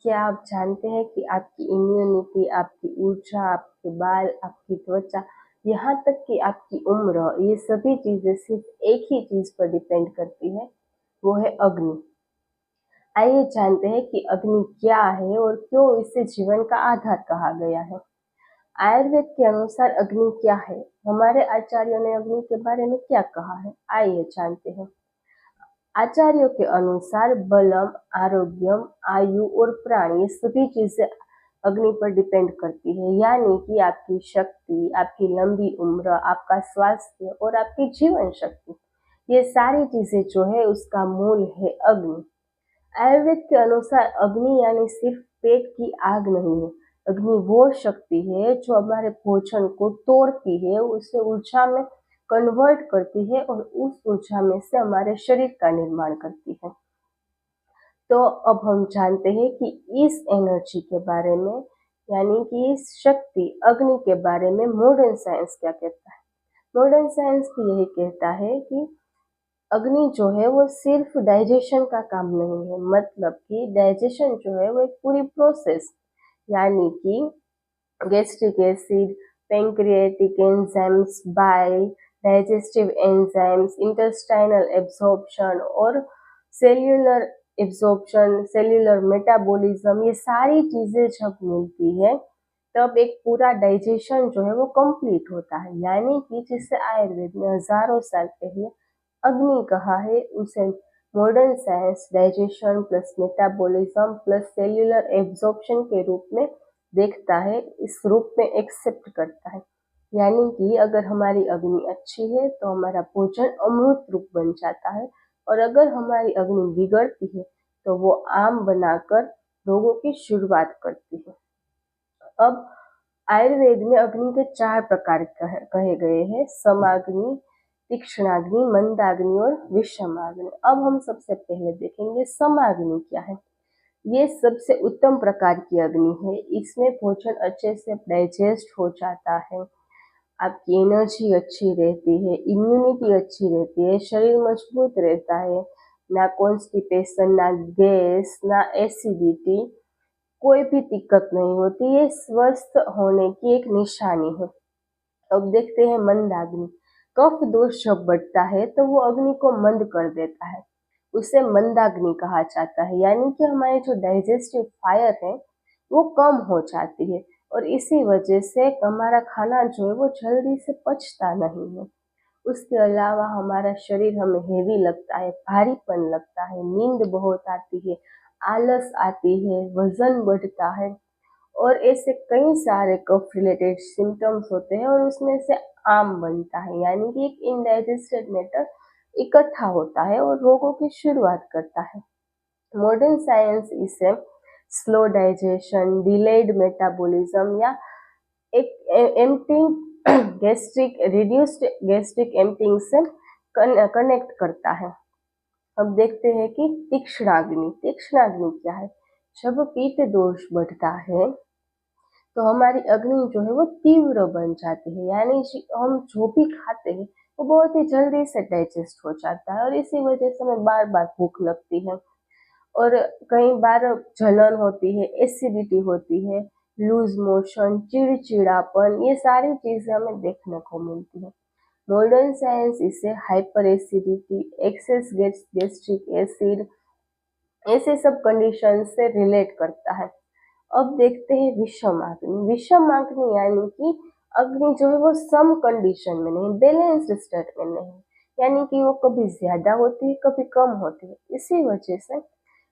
क्या आप जानते हैं कि आपकी इम्यूनिटी, आपकी ऊर्जा, आपके बाल, आपकी त्वचा, यहाँ तक कि आपकी उम्र, ये सभी चीज़ें सिर्फ एक ही चीज़ पर डिपेंड करती है, वो है अग्नि। आइए जानते हैं कि अग्नि क्या है और क्यों इसे जीवन का आधार कहा गया है। आयुर्वेद के अनुसार अग्नि क्या है? हमारे आचार्यों ने अग्नि के बारे में क्या कहा है? आइए जानते हैं। आचार्यों के अनुसार बलम, आरोग्यम, आयु और प्राण, ये सभी चीजें अग्नि पर डिपेंड करती है। यानी कि आपकी शक्ति, आपकी लंबी उम्र, आपका स्वास्थ्य और आपकी जीवन शक्ति, ये सारी चीजें जो है उसका मूल है अग्नि। आयुर्वेद के अनुसार अग्नि यानी सिर्फ पेट की आग नहीं है। अग्नि वो शक्ति है जो हमारे भोजन को तोड़ती है, उसे ऊर्जा में कन्वर्ट करती है और उस ऊर्जा में से हमारे शरीर का निर्माण करती है। तो अब हम जानते हैं कि इस एनर्जी के बारे में, यानी कि इस शक्ति अग्नि के बारे में मॉडर्न साइंस क्या कहता है। मॉडर्न साइंस भी यही कहता है कि अग्नि जो है वो सिर्फ डाइजेशन का काम नहीं है, मतलब कि डाइजेशन जो है वो एक पूरी प्रोसेस, यानी कि gastric acid, pancreatic enzymes, bile, digestive enzymes, intestinal absorption और सेल्यूलर एब्जॉर्प्शन, सेल्यूलर मेटाबॉलिज्म, ये सारी चीजें जब मिलती है तब एक पूरा डाइजेशन जो है वो कंप्लीट होता है। यानी कि जिसे आयुर्वेद ने हजारों साल पहले अग्नि कहा है, उसे modern science digestion plus metabolism plus cellular absorption के रूप में देखता है, इस रूप में एक्सेप्ट करता है। यानी कि अगर हमारी अग्नि अच्छी है तो हमारा भोजन अमृत रूप बन जाता है, और अगर हमारी अग्नि बिगड़ती है तो वो आम बनाकर रोगों की शुरुआत करती है। अब आयुर्वेद में अग्नि के 4 प्रकार कहे गए हैं: समाग्नि, तीक्ष्णाग्नि, मंदाग्नि और विषमाग्नि। अब हम सबसे पहले देखेंगे समाग्नि क्या है। ये सबसे उत्तम प्रकार की अग्नि है। इसमें भोजन अच्छे से डाइजेस्ट हो जाता है, आपकी एनर्जी अच्छी रहती है, इम्यूनिटी अच्छी रहती है, शरीर मजबूत रहता है, ना कॉन्स्टिपेशन, ना गैस, ना एसिडिटी, कोई भी दिक्कत नहीं होती। ये स्वस्थ होने की एक निशानी है। अब देखते हैं मंदाग्नि। कफ दोष जब बढ़ता है तो वो अग्नि को मंद कर देता है, उसे मंदाग्नि कहा जाता है। यानी कि हमारी जो डाइजेस्टिव फायर है वो कम हो जाती है, और इसी वजह से हमारा खाना जो है वो जल्दी से पचता नहीं है। उसके अलावा हमारा शरीर हमें हेवी लगता है, भारीपन लगता है, नींद बहुत आती है, आलस आती है, वजन बढ़ता है, और ऐसे कई सारे कफ रिलेटेड सिम्टम्स होते हैं, और उसमें से आम बनता है। यानी कि एक इनडाइजेस्टेड मैटर इकट्ठा होता है और रोगों की शुरुआत करता है। मॉडर्न साइंस इसे स्लो डाइजेशन, डिलेड मेटाबॉलिज्म या एक emptying gastric, reduced gastric emptying से कनेक्ट करता है। अब देखते हैं कि तीक्ष्णाग्नि। तीक्ष्णाग्नि क्या है? जब पित्त दोष बढ़ता है तो हमारी अग्नि जो है वो तीव्र बन जाती है। यानी हम जो भी खाते हैं वो बहुत ही जल्दी से डाइजेस्ट हो जाता है, और इसी वजह से हमें बार बार भूख लगती है, और कई बार जलन होती है, एसिडिटी होती है, लूज मोशन, चिड़चिड़ापन, ये सारी चीजें हमें देखने को मिलती है। मॉडर्न साइंस इसे hyper acidity, excess gastric acid, ऐसे सब कंडीशन से रिलेट करता है। अब देखते हैं विषमाग्नि। विषमाग्नि यानी कि अग्नि जो है वो सम कंडीशन में नहीं, बैलेंस्ड स्टेट में नहीं, यानी कि वो कभी ज्यादा होती है, कभी कम होती है। इसी वजह से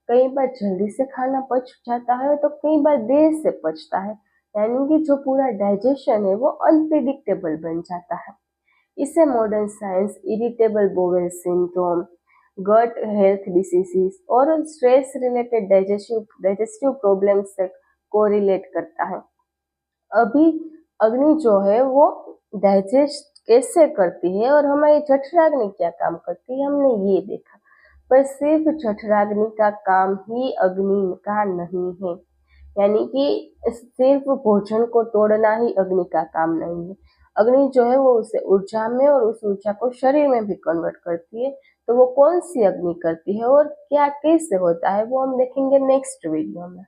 कई बार जल्दी से खाना पच जाता है तो कई बार देर से पचता है, यानी कि जो पूरा डाइजेशन है वो अनप्रिडिक्टेबल बन जाता है। इसे modern science irritable bowel syndrome, gut health diseases और स्ट्रेस रिलेटेड डाइजेस्टिव प्रॉब्लम से कोरिलेट करता है। अभी अग्नि जो है वो डाइजेस्ट कैसे करती है और हमारी जठराग्नि क्या काम करती है, हमने ये देखा। पर सिर्फ जठराग्नि का काम ही अग्नि का नहीं है, यानी कि सिर्फ भोजन को तोड़ना ही अग्नि का काम नहीं है। अग्नि जो है वो उसे ऊर्जा में और उस ऊर्जा को शरीर में भी कन्वर्ट करती है। तो वो कौन सी अग्नि करती है और क्या कैसे होता है वो हम देखेंगे नेक्स्ट वीडियो में।